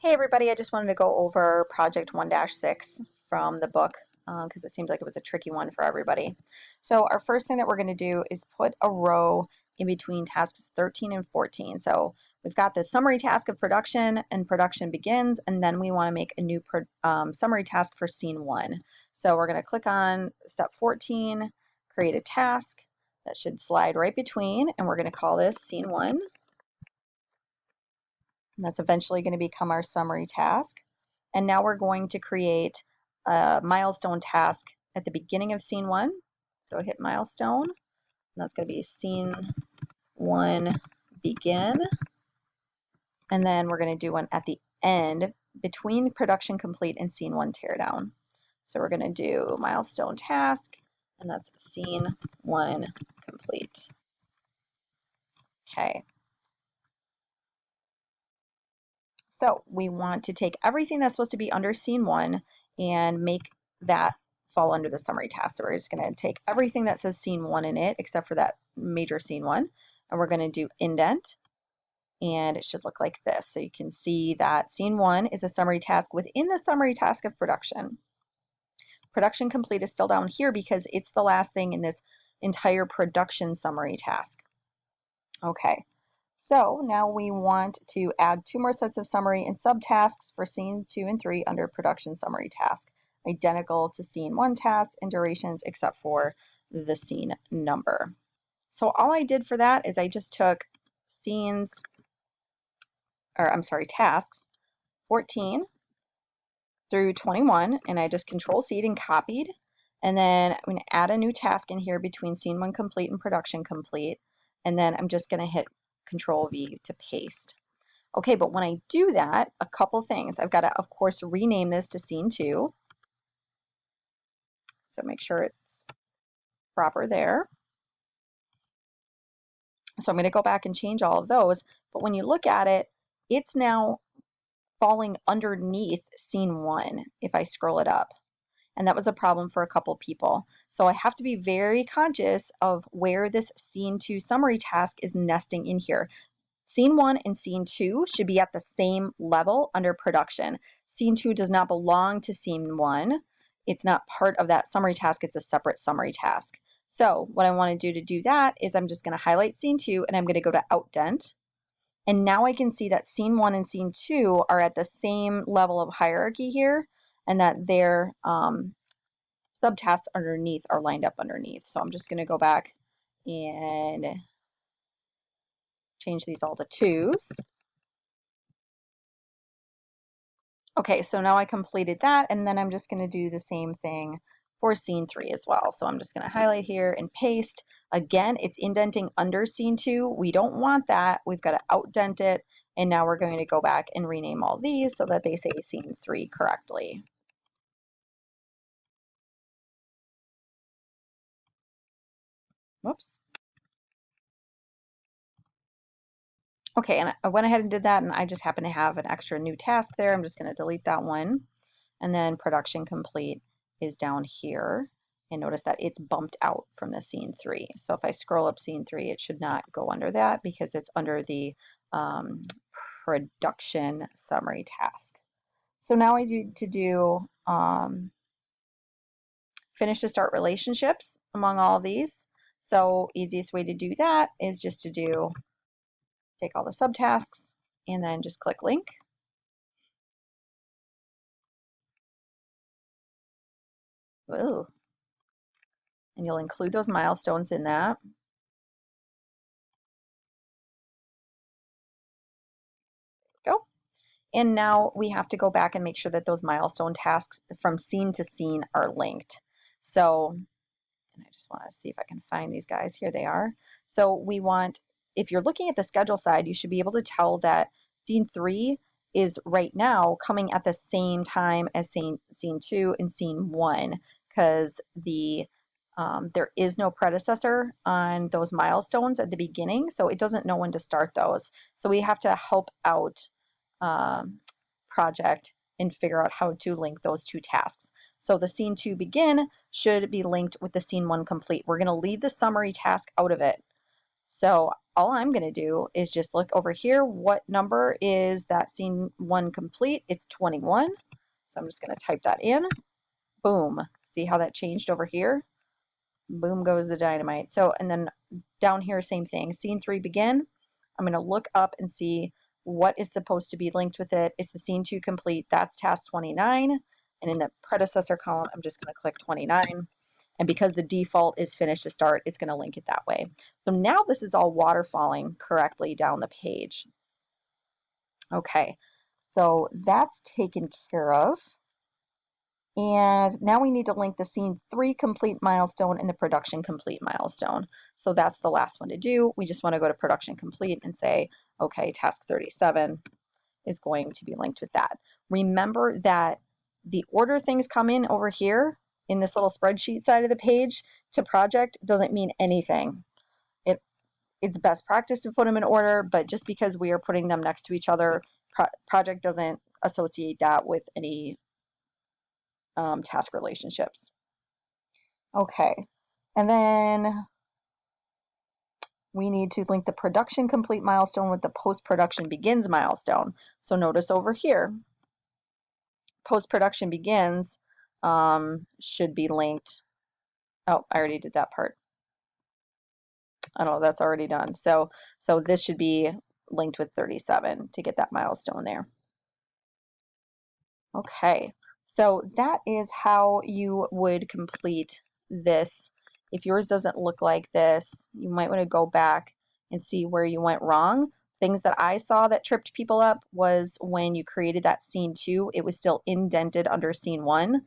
Hey everybody, I just wanted to go over Project 1-6 from the book because it seems like it was a tricky one for everybody. So our first thing that we're going to do is put a row in between tasks 13 and 14. So we've got the summary task of production and production begins, and then we want to make a new summary task for scene 1. So we're going to click on step 14, create a task that should slide right between, and we're going to call this scene 1. And that's eventually going to become our summary task. And now we're going to create a milestone task at the beginning of scene 1. So hit milestone, and that's going to be scene 1 begin. And then we're going to do one at the end between production complete and scene 1 teardown. So we're going to do milestone task, and that's scene 1 complete. Okay. So we want to take everything that's supposed to be under scene 1 and make that fall under the summary task. So we're just going to take everything that says scene 1 in it, except for that major scene 1, and we're going to do indent, and it should look like this. So you can see that scene 1 is a summary task within the summary task of production. Production complete is still down here because it's the last thing in this entire production summary task. Okay. So now we want to add 2 more sets of summary and subtasks for scene 2 and 3 under production summary task, identical to scene 1 tasks and durations except for the scene number. So all I did for that is I just took tasks 14 through 21, and I just Control-C and copied, and then I'm going to add a new task in here between scene 1 complete and production complete, and then I'm just going to hit Control-V to paste. Okay, but when I do that, a couple things. I've got to, of course, rename this to scene 2. So make sure it's proper there. So I'm going to go back and change all of those. But when you look at it, it's now falling underneath scene 1 if I scroll it up. And that was a problem for a couple people. So I have to be very conscious of where this scene 2 summary task is nesting in here. Scene 1 and scene 2 should be at the same level under production. Scene 2 does not belong to scene 1. It's not part of that summary task. It's a separate summary task. So what I want to do that is I'm just going to highlight scene 2 and I'm going to go to outdent. And now I can see that scene 1 and scene 2 are at the same level of hierarchy here, and that their subtasks underneath are lined up underneath. So I'm just going to go back and change these all to 2s. Okay, so now I completed that, and then I'm just going to do the same thing for scene 3 as well. So I'm just going to highlight here and paste. Again, it's indenting under scene 2. We don't want that. We've got to outdent it, and now we're going to go back and rename all these so that they say scene 3 correctly. Whoops. Okay, and I went ahead and did that, and I just happen to have an extra new task there. I'm just going to delete that one. And then production complete is down here. And notice that it's bumped out from the scene 3. So if I scroll up scene 3, it should not go under that because it's under the production summary task. So now I need to do finish to start relationships among all of these. So easiest way to do that is just to take all the subtasks and then just click link. Ooh. And you'll include those milestones in that. Go. And now we have to go back and make sure that those milestone tasks from scene to scene are linked. So, and I just want to see if I can find these guys. Here they are. So we want, if you're looking at the schedule side, you should be able to tell that scene 3 is right now coming at the same time as scene 2 and scene 1 because there is no predecessor on those milestones at the beginning, so it doesn't know when to start those. So we have to help out project and figure out how to link those 2 tasks. So the scene 2 begin should be linked with the scene 1 complete. We're going to leave the summary task out of it. So all I'm going to do is just look over here. What number is that scene 1 complete? It's 21. So I'm just going to type that in. Boom. See how that changed over here? Boom goes the dynamite. So, and then down here, same thing. Scene 3 begin. I'm going to look up and see what is supposed to be linked with it. It's the scene 2 complete. That's task 29. And in the predecessor column, I'm just going to click 29. And because the default is finish to start, it's going to link it that way. So now this is all waterfalling correctly down the page. Okay, so that's taken care of. And now we need to link the scene 3 complete milestone and the production complete milestone. So that's the last one to do. We just want to go to production complete and say, okay, task 37 is going to be linked with that. Remember that the order things come in over here in this little spreadsheet side of the page to project doesn't mean anything. It's best practice to put them in order, but just because we are putting them next to each other, project doesn't associate that with any task relationships. Okay, and then we need to link the production complete milestone with the post-production begins milestone. So notice over here, post-production begins should be linked. Oh, I already did that part. I know that's already done. So this should be linked with 37 to get that milestone there. Okay, so that is how you would complete this. If yours doesn't look like this, you might want to go back and see where you went wrong. Things that I saw that tripped people up was when you created that scene 2, it was still indented under scene 1.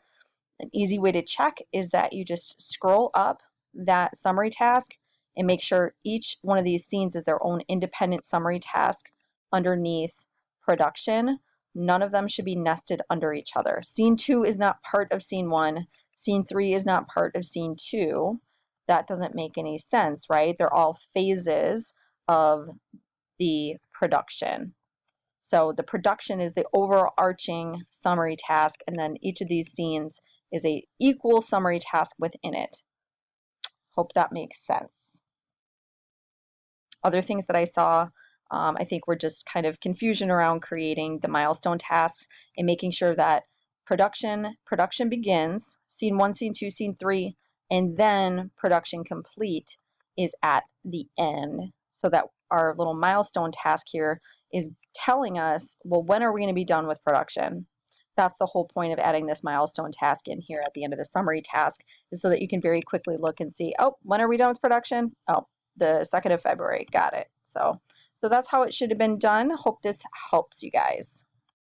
An easy way to check is that you just scroll up that summary task and make sure each one of these scenes is their own independent summary task underneath production. None of them should be nested under each other. Scene 2 is not part of scene 1. Scene 3 is not part of scene 2. That doesn't make any sense, right? They're all phases of the production. So the production is the overarching summary task, and then each of these scenes is a equal summary task within it. Hope that makes sense. Other things that I saw, I think were just kind of confusion around creating the milestone tasks and making sure that production begins, scene 1, scene 2, scene 3, and then production complete is at the end, so that our little milestone task here is telling us, well, when are we going to be done with production? That's the whole point of adding this milestone task in here at the end of the summary task, is so that you can very quickly look and see, oh, when are we done with production? Oh, the 2nd of February. Got it. So that's how it should have been done. Hope this helps you guys.